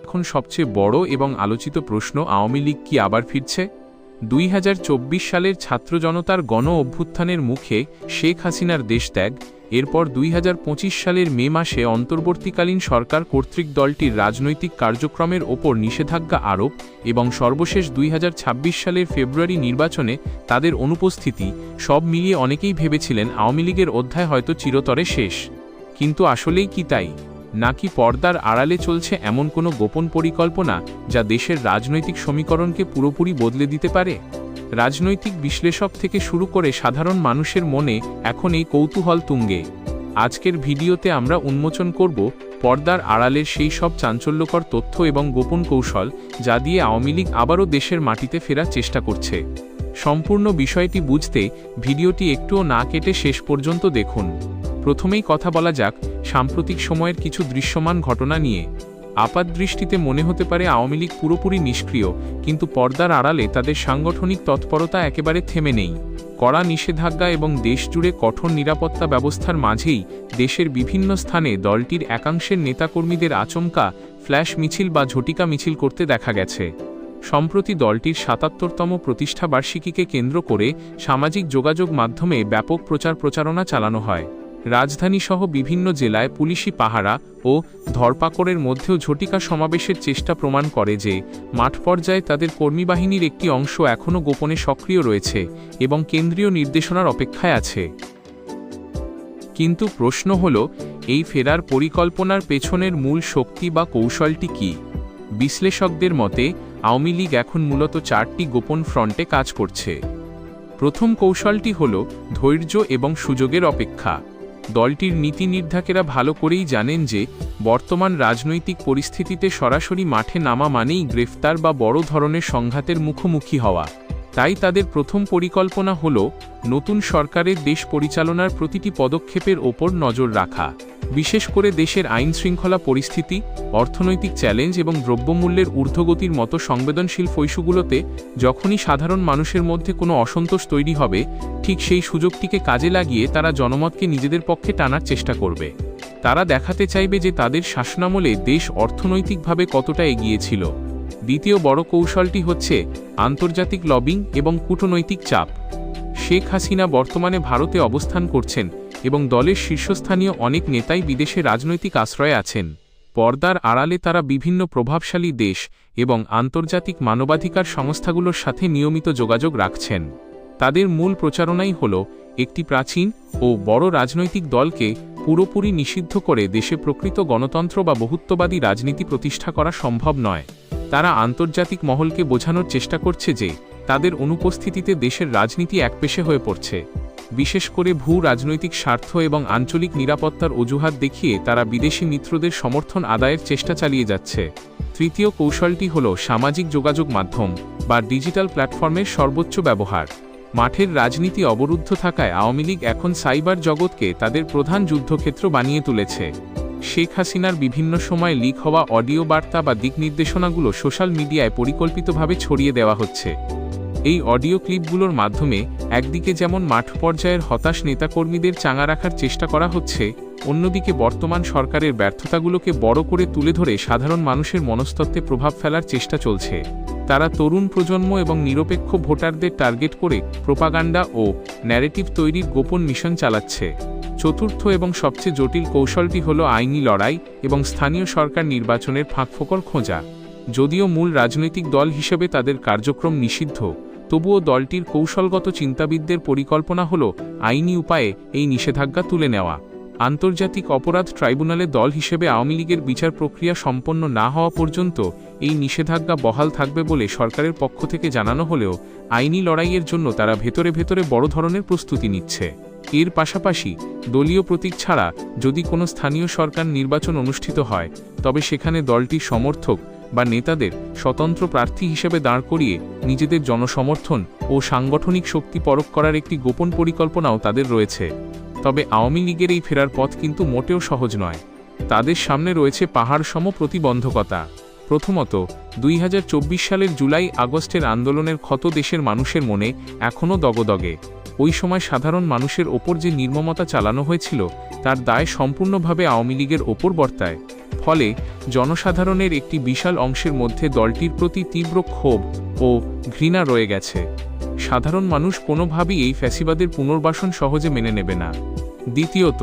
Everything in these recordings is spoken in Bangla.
এখন সবচেয়ে বড় এবং আলোচিত প্রশ্ন, আওয়ামী লীগ কি আবার ফিরছে? 2024 সালের ছাত্র জনতার গণ অভ্যুত্থানের মুখে শেখ হাসিনার দেশত্যাগ, এরপর 2025 সালের মে মাসে অন্তর্বর্তীকালীন সরকার কর্তৃক দলটির রাজনৈতিক কার্যক্রমের ওপর নিষেধাজ্ঞা আরোপ এবং সর্বশেষ 2026 সালের ফেব্রুয়ারি নির্বাচনে তাদের অনুপস্থিতি, সব মিলিয়ে অনেকেই ভেবেছিলেন আওয়ামী লীগের অধ্যায় হয়তো চিরতরে শেষ। কিন্তু আসলেই কি তাই? নাকি পর্দার আড়ালে চলছে এমন কোনো গোপন পরিকল্পনা যা দেশের রাজনৈতিক সমীকরণকে পুরোপুরি বদলে দিতে পারে? রাজনৈতিক বিশ্লেষক থেকে শুরু করে সাধারণ মানুষের মনে এখন এই কৌতূহল তুঙ্গে। আজকের ভিডিওতে আমরা উন্মোচন করব পর্দার আড়ালের সেই সব চাঞ্চল্যকর তথ্য এবং গোপন কৌশল যা দিয়ে আওয়ামী লীগ আবারও দেশের মাটিতে ফেরার চেষ্টা করছে। সম্পূর্ণ বিষয়টি বুঝতে ভিডিওটি একটুও না কেটে শেষ পর্যন্ত দেখুন। প্রথমেই কথা বলা যাক সাম্প্রতিক সময়ের কিছু দৃশ্যমান ঘটনা নিয়ে। আপাতদৃষ্টিতে মনে হতে পারে আওয়ামী লীগ পুরোপুরি নিষ্ক্রিয়, কিন্তু পর্দার আড়ালে তাদের সাংগঠনিক তৎপরতা একেবারে থেমে নেই। কড়া নিষেধাজ্ঞা এবং দেশজুড়ে কঠোর নিরাপত্তা ব্যবস্থার মাঝেই দেশের বিভিন্ন স্থানে দলটির একাংশের নেতাকর্মীদের আচমকা ফ্ল্যাশ মিছিল বা ঝটিকা মিছিল করতে দেখা গেছে। সম্প্রতি দলটির ৭৭তম প্রতিষ্ঠাবার্ষিকীকে কেন্দ্র করে সামাজিক যোগাযোগ মাধ্যমে ব্যাপক প্রচারণা চালানো হয়। রাজধানীসহ বিভিন্ন জেলায় পুলিশি পাহারা ও ধরপাকড়ের মধ্যেও ঝটিকা সমাবেশের চেষ্টা প্রমাণ করে যে মাঠ পর্যায়ে তাদের কর্মীবাহিনীর একটি অংশ এখনও গোপনে সক্রিয় রয়েছে এবং কেন্দ্রীয় নির্দেশনার অপেক্ষায় আছে। কিন্তু প্রশ্ন হল, এই ফেরার পরিকল্পনার পেছনের মূল শক্তি বা কৌশলটি কী? বিশ্লেষকদের মতে আওয়ামী লীগ এখন মূলত 4টি গোপন ফ্রন্টে কাজ করছে। প্রথম কৌশলটি হল ধৈর্য এবং সুযোগের অপেক্ষা। দলটির নীতি নির্ধারকেরা ভালো করেই জানেন যে বর্তমান রাজনৈতিক পরিস্থিতিতে সরাসরি মাঠে নামা মানেই গ্রেফতার বা বড় ধরনের সংঘাতের মুখোমুখি হওয়া। তাই তাদের প্রথম পরিকল্পনা হল নতুন সরকারের দেশ পরিচালনার প্রতিটি পদক্ষেপের ওপর নজর রাখা, বিশেষ করে দেশের আইনশৃঙ্খলা পরিস্থিতি, অর্থনৈতিক চ্যালেঞ্জ এবং দ্রব্যমূল্যের ঊর্ধ্বগতির মতো সংবেদনশীল ইস্যুগুলোতে যখনই সাধারণ মানুষের মধ্যে কোনো অসন্তোষ তৈরি হবে, ঠিক সেই সুযোগটিকে কাজে লাগিয়ে তারা জনমতকে নিজেদের পক্ষে টানার চেষ্টা করবে। তারা দেখাতে চাইবে যে তাদের শাসনামলে দেশ অর্থনৈতিকভাবে কতটা এগিয়ে ছিল। দ্বিতীয় বড় কৌশলটি হচ্ছে আন্তর্জাতিক লবিং এবং কূটনৈতিক চাপ। শেখ হাসিনা বর্তমানে ভারতে অবস্থান করছেন এবং দলের শীর্ষস্থানীয় অনেক নেতাই বিদেশে রাজনৈতিক আশ্রয়ে আছেন। পর্দার আড়ালে তারা বিভিন্ন প্রভাবশালী দেশ এবং আন্তর্জাতিক মানবাধিকার সংস্থাগুলোর সাথে নিয়মিত যোগাযোগ রাখছেন। তাদের মূল প্রচারণাই হল একটি প্রাচীন ও বড় রাজনৈতিক দলকে পুরোপুরি নিষিদ্ধ করে দেশে প্রকৃত গণতন্ত্র বা বহুত্ববাদী রাজনীতি প্রতিষ্ঠা করা সম্ভব নয়। তারা আন্তর্জাতিক মহলকে বোঝানোর চেষ্টা করছে যে তাদের অনুপস্থিতিতে দেশের রাজনীতি একপেশে হয়ে পড়ছে। বিশেষ করে ভূ রাজনৈতিক স্বার্থ এবং আঞ্চলিক নিরাপত্তার অজুহাত দেখিয়ে তারা বিদেশি মিত্রদের সমর্থন আদায়ের চেষ্টা চালিয়ে যাচ্ছে। তৃতীয় কৌশলটি হল সামাজিক যোগাযোগ মাধ্যম বা ডিজিটাল প্ল্যাটফর্মের সর্বোচ্চ ব্যবহার। মাঠের রাজনীতি অবরুদ্ধ থাকায় আওয়ামী লীগ এখন সাইবার জগৎকে তাদের প্রধান যুদ্ধক্ষেত্র বানিয়ে তুলেছে। শেখ হাসিনার বিভিন্ন সময় লিক হওয়া অডিও বার্তা বা দিক নির্দেশনাগুলো সোশ্যাল মিডিয়ায় পরিকল্পিতভাবে ছড়িয়ে দেওয়া হচ্ছে। এই অডিও ক্লিপগুলোর মাধ্যমে একদিকে যেমন মাঠ পর্যায়ের হতাশ নেতাকর্মীদের চাঙা রাখার চেষ্টা করা হচ্ছে, অন্যদিকে বর্তমান সরকারের ব্যর্থতাগুলোকে বড় করে তুলে ধরে সাধারণ মানুষের মনস্তত্ত্বে প্রভাব ফেলার চেষ্টা চলছে। তারা তরুণ প্রজন্ম এবং নিরপেক্ষ ভোটারদের টার্গেট করে প্রোপাগান্ডা ও ন্যারেটিভ তৈরির গোপন মিশন চালাচ্ছে। চতুর্থ এবং সবচেয়ে জটিল কৌশলটি হল আইনি লড়াই এবং স্থানীয় সরকার নির্বাচনের ফাঁকফোকর খোঁজা। যদিও মূল রাজনৈতিক দল হিসেবে তাদের কার্যক্রম নিষিদ্ধ, তবুও দলটির কৌশলগত চিন্তাবিদদের পরিকল্পনা হল আইনি উপায়ে এই নিষেধাজ্ঞা তুলে নেওয়া। আন্তর্জাতিক অপরাধ ট্রাইব্যুনালে দল হিসেবে আওয়ামী লীগের বিচার প্রক্রিয়া সম্পন্ন না হওয়া পর্যন্ত এই নিষেধাজ্ঞা বহাল থাকবে বলে সরকারের পক্ষ থেকে জানানো হলেও আইনি লড়াইয়ের জন্য তারা ভেতরে বড় ধরনের প্রস্তুতি নিচ্ছে। এর পাশাপাশি দলীয় প্রতীক ছাড়া যদি কোনো স্থানীয় সরকার নির্বাচন অনুষ্ঠিত হয়, তবে সেখানে দলটির সমর্থক বা নেতাদের স্বতন্ত্র প্রার্থী হিসেবে দাঁড় করিয়ে নিজেদের জনসমর্থন ও সাংগঠনিক শক্তি পরখ করার একটি গোপন পরিকল্পনাও তাদের রয়েছে। তবে আওয়ামী লীগের এই ফেরার পথ কিন্তু মোটেও সহজ নয়। তাদের সামনে রয়েছে পাহাড়সম প্রতিবন্ধকতা। প্রথমত, 2024 সালের জুলাই আগস্টের আন্দোলনের ক্ষত দেশের মানুষের মনে এখনও দগদগে। ওই সময় সাধারণ মানুষের ওপর যে নির্মমতা চালানো হয়েছিল তার দায় সম্পূর্ণভাবে আওয়ামী লীগের ওপর বর্তায়। ফলে জনসাধারণের একটি বিশাল অংশের মধ্যে দলটির প্রতি তীব্র ক্ষোভ ও ঘৃণা রয়ে গেছে। সাধারণ মানুষ কোনোভাবেই এই ফ্যাসিবাদের পুনর্বাসন সহজে মেনে নেবে না। দ্বিতীয়ত,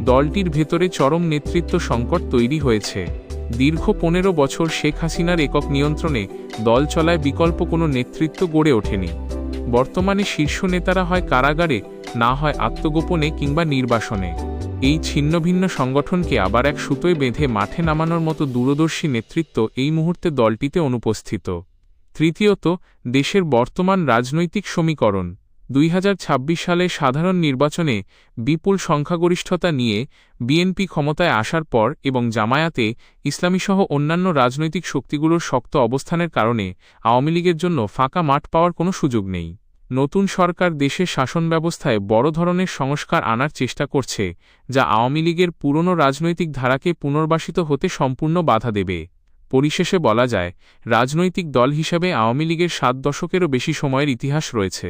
দলটির ভেতরে চরম নেতৃত্ব সংকট তৈরি হয়েছে। দীর্ঘ 15 বছর শেখ হাসিনার একক নিয়ন্ত্রণে দল চলায় বিকল্প কোনো নেতৃত্ব গড়ে ওঠেনি। বর্তমানে শীর্ষ নেতারা হয় কারাগারে, না হয় আত্মগোপনে কিংবা নির্বাসনে। এই ছিন্নভিন্ন সংগঠনকে আবার এক সুতোয় বেঁধে মাঠে নামানোর মতো দূরদর্শী নেতৃত্ব এই মুহূর্তে দলটিতে অনুপস্থিত। তৃতীয়ত, দেশের বর্তমান রাজনৈতিক সমীকরণ। 2026 সালে সাধারণ নির্বাচনে বিপুল সংখ্যাগরিষ্ঠতা নিয়ে বিএনপি ক্ষমতায় আসার পর এবং জামায়াতে ইসলামীসহ অন্যান্য রাজনৈতিক শক্তিগুলোর শক্ত অবস্থানের কারণে আওয়ামী লীগের জন্য ফাঁকা মাঠ পাওয়ার কোনো সুযোগ নেই। নতুন সরকার দেশের শাসন ব্যবস্থায় বড় ধরনের সংস্কার আনার চেষ্টা করছে, যা আওয়ামী লীগের পুরনো রাজনৈতিক ধারাকে পুনর্বাসিত হতে সম্পূর্ণ বাধা দেবে। পরিশেষে বলা যায়, রাজনৈতিক দল হিসেবে আওয়ামী লীগের 7 দশকেরও বেশি সময়ের ইতিহাস রয়েছে।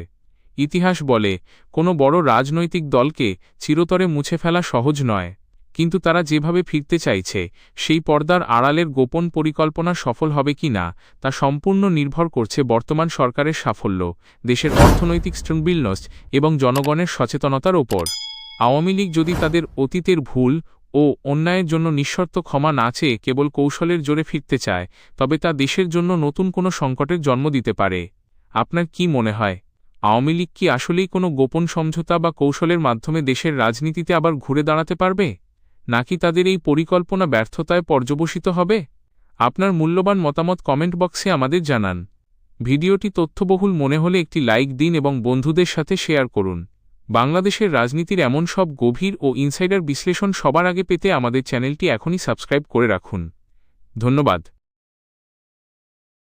ইতিহাস বলে, কোনো বড় রাজনৈতিক দলকে চিরতরে মুছে ফেলা সহজ নয়, কিন্তু তারা যেভাবে ফিরতে চাইছে সেই পর্দার আড়ালের গোপন পরিকল্পনা সফল হবে কি না তা সম্পূর্ণ নির্ভর করছে বর্তমান সরকারের সাফল্য, দেশের অর্থনৈতিক স্ট্যাবিলনেস এবং জনগণের সচেতনতার ওপর। আওয়ামী লীগ যদি তাদের অতীতের ভুল ও অন্যায়ের জন্য নিঃশর্ত ক্ষমা না চেয়ে কেবল কৌশলের জোরে ফিরতে চায়, তবে তা দেশের জন্য নতুন কোনো সংকটের জন্ম দিতে পারে। আপনার কি মনে হয়, আওয়ামী লীগ কি আসলেই কোনো গোপন সমঝোতা বা কৌশলের মাধ্যমে দেশের রাজনীতিতে আবার ঘুরে দাঁড়াতে পারবে, নাকি তাদের এই পরিকল্পনা ব্যর্থতায় পর্যবসিত হবে? আপনার মূল্যবান মতামত কমেন্ট বক্সে আমাদের জানান। ভিডিওটি তথ্যবহুল মনে হলে একটি লাইক দিন এবং বন্ধুদের সাথে শেয়ার করুন। বাংলাদেশের রাজনীতির এমন সব গভীর ও ইনসাইডার বিশ্লেষণ সবার আগে পেতে আমাদের চ্যানেলটি এখনই সাবস্ক্রাইব করে রাখুন। ধন্যবাদ।